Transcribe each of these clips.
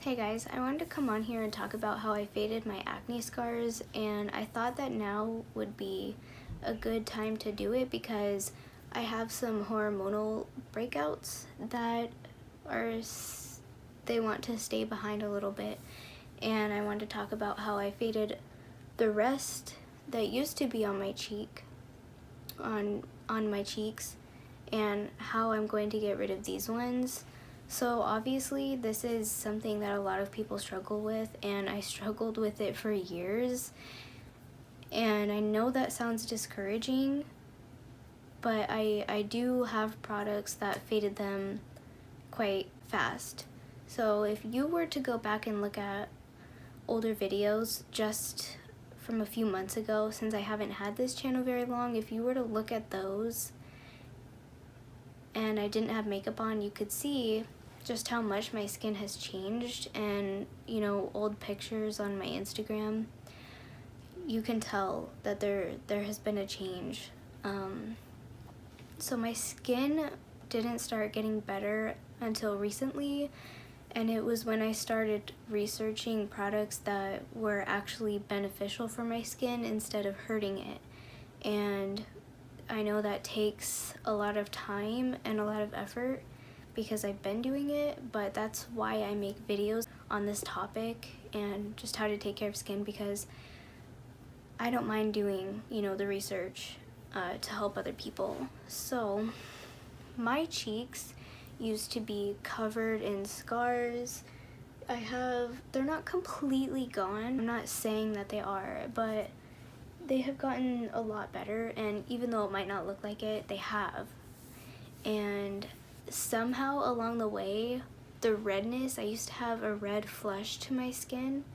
Hey guys, I wanted to come on here and talk about how I faded my acne scars, and I thought that now would be a good time to do it because I have some hormonal breakouts that they want to stay behind a little bit, and I wanted to talk about how I faded the rest that used to be on my cheek, on my cheeks, and how I'm going to get rid of these ones. So obviously this is something that a lot of people struggle with, and I struggled with it for years, and I know that sounds discouraging, but I do have products that faded them quite fast. So if you were to go back and look at older videos just from a few months ago, since I haven't had this channel very long, if you were to look at those and I didn't have makeup on, you could see just how much my skin has changed. And you know, old pictures on my Instagram, you can tell that there has been a change. So my skin didn't start getting better until recently, and it was when I started researching products that were actually beneficial for my skin instead of hurting it. And I know that takes a lot of time and a lot of effort because I've been doing it, but that's why I make videos on this topic and just how to take care of skin, because I don't mind doing, you know, the research to help other people. So my cheeks used to be covered in scars. They're not completely gone. I'm not saying that they are, but they have gotten a lot better, and even though it might not look like it, they have. And somehow along the way, the redness, I used to have a red flush to my skin,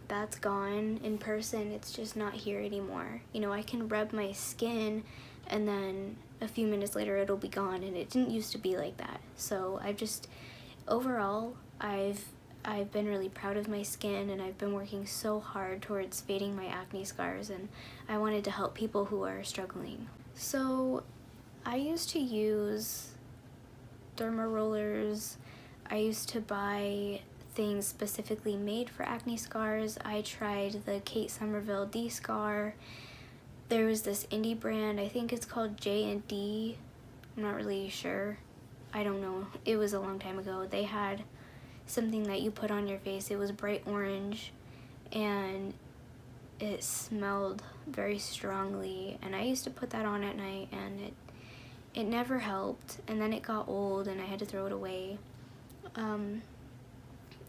that's gone. In person, it's just not here anymore. You know, I can rub my skin and then a few minutes later it'll be gone, and it didn't used to be like that. So overall, I've been really proud of my skin, and I've been working so hard towards fading my acne scars, and I wanted to help people who are struggling. So I used to use Derma rollers. I used to buy things specifically made for acne scars. I tried the Kate Somerville D-Scar. There was this indie brand, I think it's called J&D. I'm not really sure. I don't know. It was a long time ago. They had something that you put on your face. It was bright orange and it smelled very strongly, and I used to put that on at night, and it never helped, and then it got old and I had to throw it away.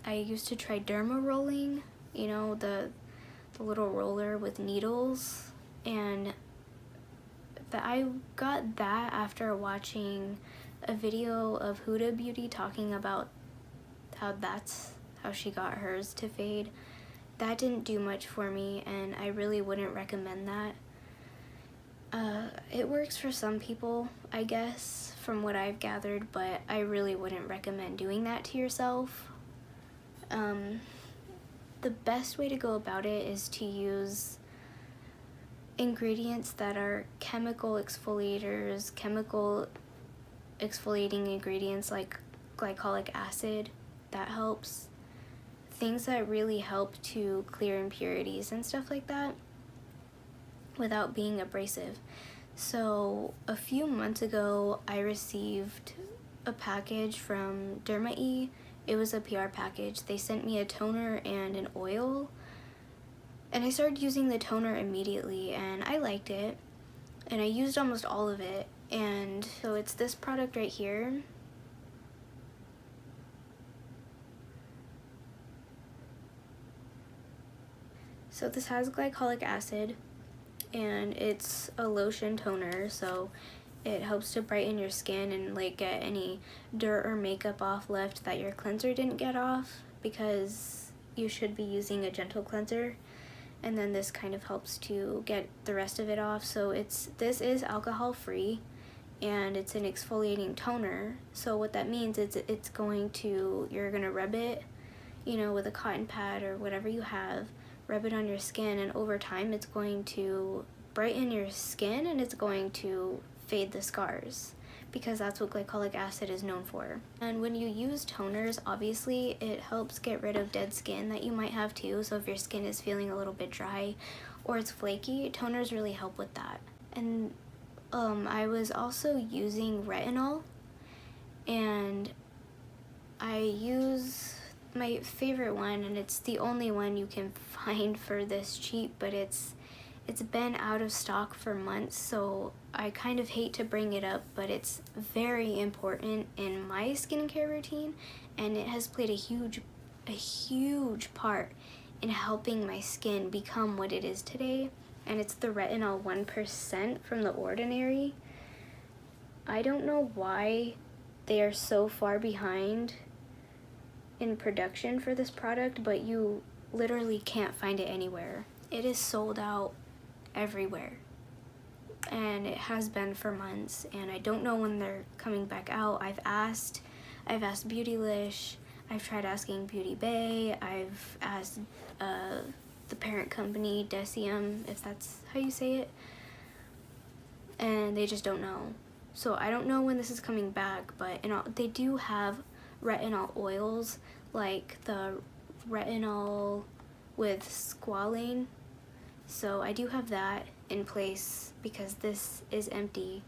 I used to try Derma Rolling, you know, the little roller with needles, and I got that after watching a video of Huda Beauty talking about how that's how she got hers to fade. That didn't do much for me, and I really wouldn't recommend that. It works for some people, I guess, from what I've gathered, but I really wouldn't recommend doing that to yourself. The best way to go about it is to use ingredients that are chemical exfoliators, chemical exfoliating ingredients like glycolic acid. That helps. Things that really help to clear impurities and stuff like that without being abrasive. So a few months ago, I received a package from Derma. It was a PR package. They sent me a toner and an oil, and I started using the toner immediately, and I liked it, and I used almost all of it. And so it's this product right here. So this has glycolic acid, and it's a lotion toner, so it helps to brighten your skin and like get any dirt or makeup off left that your cleanser didn't get off, because you should be using a gentle cleanser, and then this kind of helps to get the rest of it off. So this is alcohol free, and it's an exfoliating toner. So what that means is you're gonna rub it, you know, with a cotton pad or whatever you have, rub it on your skin, and over time it's going to brighten your skin and it's going to fade the scars, because that's what glycolic acid is known for. And when you use toners, obviously it helps get rid of dead skin that you might have too. So if your skin is feeling a little bit dry or it's flaky, toners really help with that. And I was also using retinol, and I use my favorite one, and it's the only one you can find for this cheap, but it's been out of stock for months, so I kind of hate to bring it up, but it's very important in my skincare routine, and it has played a huge part in helping my skin become what it is today. And it's the Retinol 1% from The Ordinary. I don't know why they are so far behind in production for this product, but you literally can't find it anywhere. It is sold out everywhere, and it has been for months, and I don't know when they're coming back out. I've asked Beautylish, I've tried asking Beauty Bay, I've asked the parent company, Decium, if that's how you say it, and they just don't know. So I don't know when this is coming back, but they do have retinol oils, like the retinol with squalane. So I do have that in place because this is empty.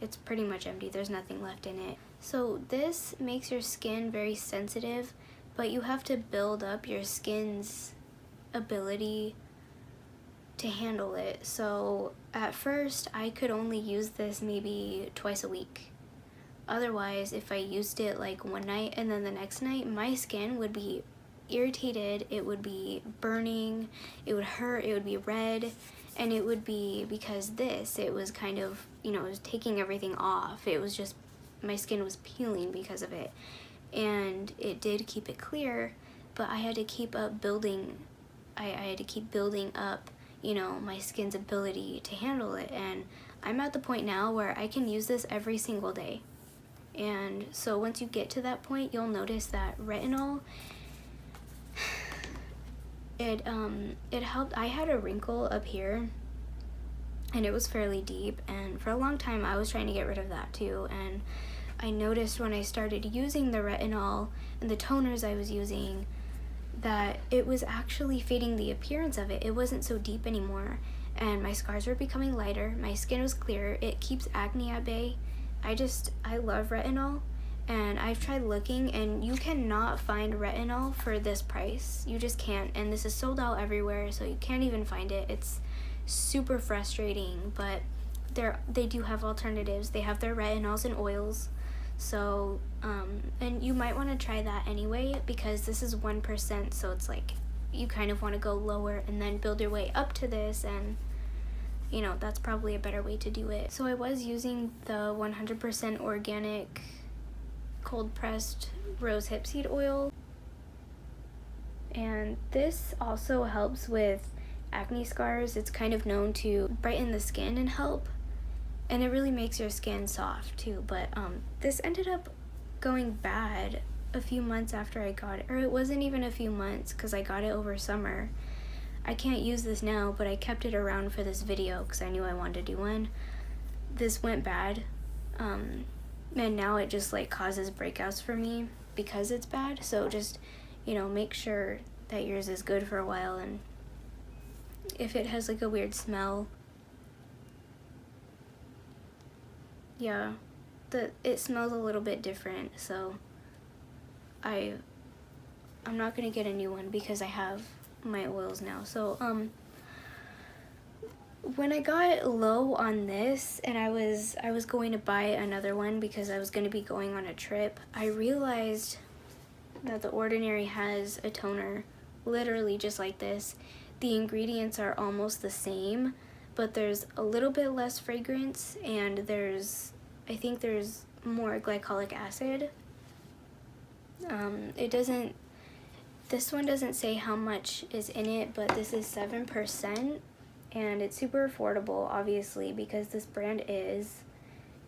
It's pretty much empty, there's nothing left in it. So this makes your skin very sensitive, but you have to build up your skin's ability to handle it. So at first I could only use this maybe twice a week. Otherwise, if I used it like one night and then the next night, my skin would be irritated, it would be burning, it would hurt, it would be red, and it would be because it was kind of, it was taking everything off. It was just, my skin was peeling because of it. And it did keep it clear, but I had to keep up building, I had to keep building up, my skin's ability to handle it. And I'm at the point now where I can use this every single day. And so once you get to that point, you'll notice that retinol, it helped. I had a wrinkle up here, and it was fairly deep, and for a long time I was trying to get rid of that too. And I noticed when I started using the retinol and the toners I was using that it was actually fading the appearance of it. It wasn't so deep anymore, and my scars were becoming lighter, my skin was clearer, it keeps acne at bay. I love retinol, and I've tried looking, and you cannot find retinol for this price. You just can't, and this is sold out everywhere, so you can't even find it. It's super frustrating, but they do have alternatives. They have their retinols and oils, so and you might want to try that anyway, because this is 1%, so it's like you kind of want to go lower and then build your way up to this, and that's probably a better way to do it. So I was using the 100% organic cold pressed rose hip seed oil, and this also helps with acne scars. It's kind of known to brighten the skin and help, and it really makes your skin soft too. But this ended up going bad a few months after I got it, or it wasn't even a few months because I got it over summer. I can't use this now, but I kept it around for this video because I knew I wanted to do one. This went bad, and now it just like causes breakouts for me because it's bad. So just, make sure that yours is good for a while, and if it has like a weird smell, yeah, it smells a little bit different, so I'm not gonna get a new one because I have my oils now. So when I got low on this and I was going to buy another one because I was going to be going on a trip, I realized that The Ordinary has a toner literally just like this. The ingredients are almost the same, but there's a little bit less fragrance, and I think there's more glycolic acid. This one doesn't say how much is in it, but this is 7%, and it's super affordable, obviously, because this brand is,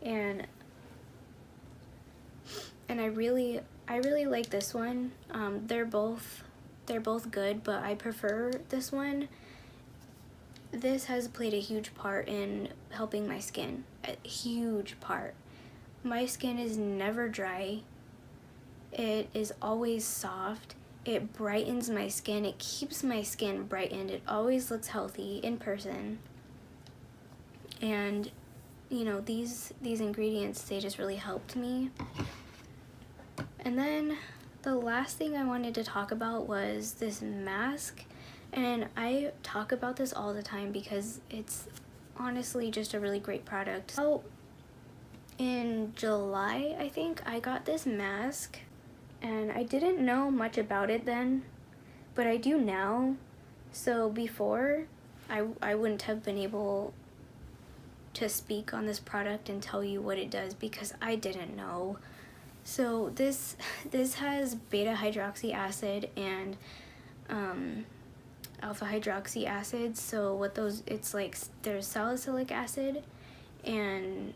and I really like this one. They're both good, but I prefer this one. This has played a huge part in helping my skin, a huge part. my skin is never dry. It is always soft. It brightens my skin. It keeps my skin brightened. It always looks healthy in person. And you know, these ingredients, they just really helped me. And then the last thing I wanted to talk about was this mask. And I talk about this all the time because it's honestly just a really great product. So in July, I think, I got this mask, and I didn't know much about it then, but I do now. So before, I wouldn't have been able to speak on this product and tell you what it does because I didn't know. So this has beta hydroxy acid and alpha hydroxy acid. So what those, it's like there's salicylic acid, and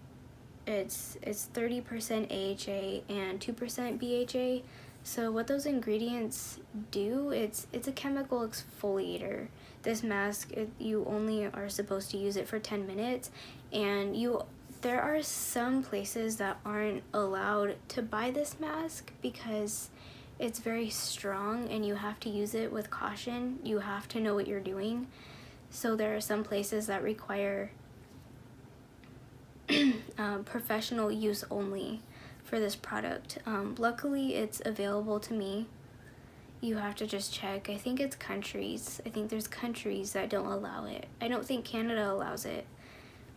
it's 30% AHA and 2% BHA. So what those ingredients do, it's a chemical exfoliator. This mask, you only are supposed to use it for 10 minutes, and there are some places that aren't allowed to buy this mask because it's very strong and you have to use it with caution. You have to know what you're doing. So there are some places that require professional use only for this product. Luckily, it's available to me. You have to just check. I think it's countries. I think there's countries that don't allow it. I don't think Canada allows it,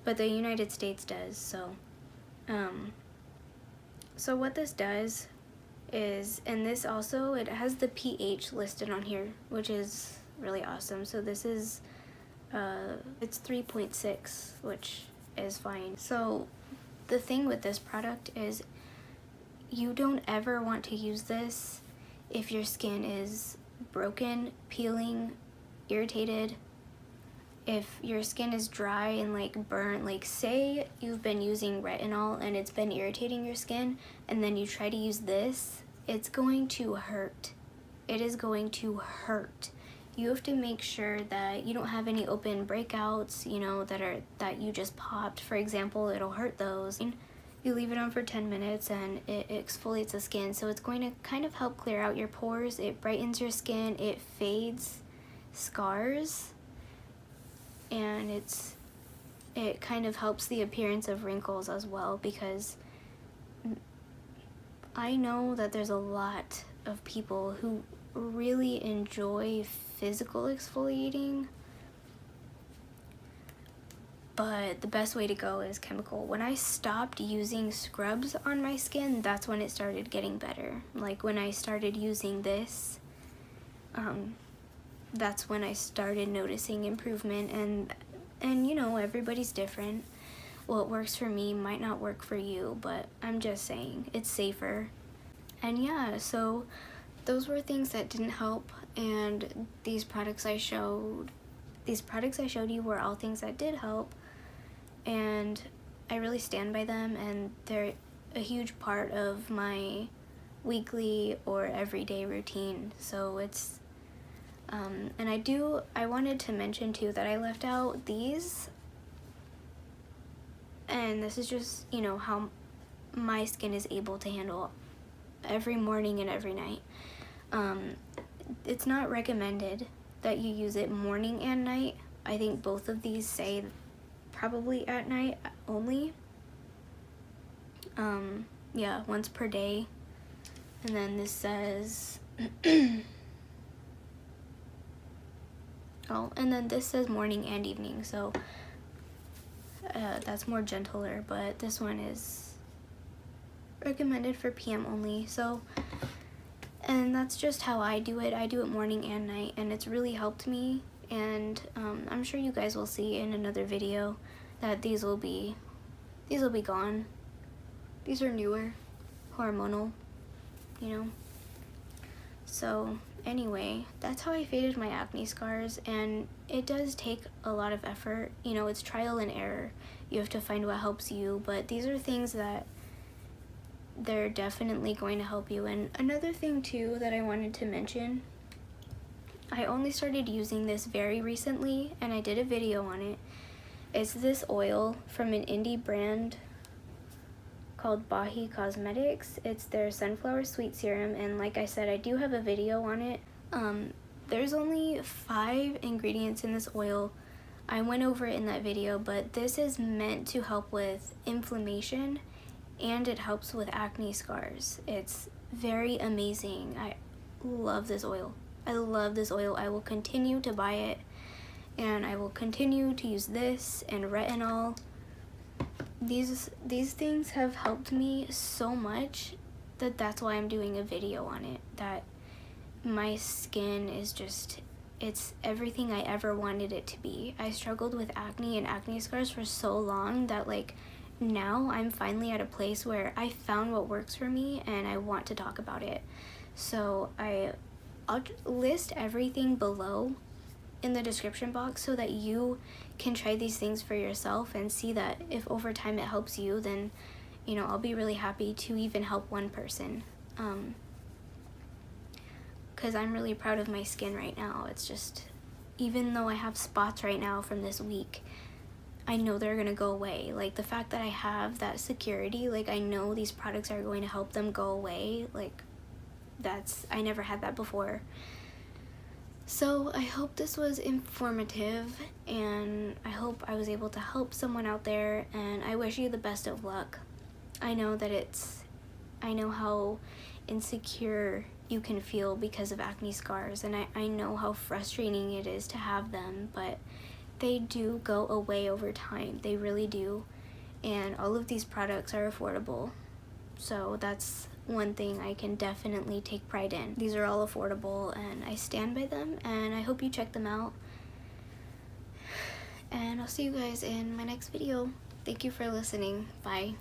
but the United States does. So what this does is, and this also, it has the pH listed on here, which is really awesome. So this is, it's 3.6, which is fine. So the thing with this product is you don't ever want to use this if your skin is broken, peeling, irritated. If your skin is dry and like burnt, like say you've been using retinol and it's been irritating your skin, and then you try to use this, it's going to hurt. It is going to hurt. You have to make sure that you don't have any open breakouts, you know, that you just popped. For example, it'll hurt those. You leave it on for 10 minutes and it exfoliates the skin, so it's going to kind of help clear out your pores. It brightens your skin, it fades scars, and it kind of helps the appearance of wrinkles as well, because I know that there's a lot of people who really enjoy physical exfoliating, but the best way to go is chemical. When I stopped using scrubs on my skin, that's when it started getting better. Like when I started using this, that's when I started noticing improvement. And you know, everybody's different. What works for me might not work for you, but I'm just saying, it's safer. And yeah, so those were things that didn't help, and these products I showed you were all things that did help, and I really stand by them, and they're a huge part of my weekly or everyday routine. So it's and I wanted to mention too that I left out these, and this is just, you know, how my skin is able to handle every morning and every night. It's not recommended that you use it morning and night. I think both of these say probably at night only. Yeah, once per day. And then this says oh, and then this says morning and evening, so that's more gentler, but this one is recommended for PM only. So, and that's just how I do it. I do it morning and night, and it's really helped me. And I'm sure you guys will see in another video that these will be gone. These are newer, hormonal, you know. So anyway, that's how I faded my acne scars, and it does take a lot of effort. You know, it's trial and error. You have to find what helps you, but these are things that they're definitely going to help you. And another thing too that I wanted to mention, I only started using this very recently, and I did a video on it. It's this oil from an indie brand. called Bahi Cosmetics. It's their Sunflower Sweet Serum, and like I said, I do have a video on it. There's only 5 ingredients in this oil. I went over it in that video, but this is meant to help with inflammation, and it helps with acne scars. It's very amazing. I love this oil. I love this oil. I will continue to buy it, and I will continue to use this and retinol. These things have helped me so much that that's why I'm doing a video on it. That my skin is just, it's everything I ever wanted it to be. I struggled with acne and acne scars for so long that like now I'm finally at a place where I found what works for me and I want to talk about it. So I'll list everything below in the description box so that you can try these things for yourself and see that if over time it helps you, then you know, I'll be really happy to even help one person. Because I'm really proud of my skin right now. It's just, even though I have spots right now from this week, I know they're gonna go away. Like the fact that I have that security, like I know these products are going to help them go away, like I never had that before. So I hope this was informative, and I hope I was able to help someone out there, and I wish you the best of luck. I know how insecure you can feel because of acne scars, and I know how frustrating it is to have them, but they do go away over time. They really do, and all of these products are affordable. So that's one thing I can definitely take pride in. These are all affordable, and I stand by them, and I hope you check them out. And I'll see you guys in my next video. Thank you for listening. Bye.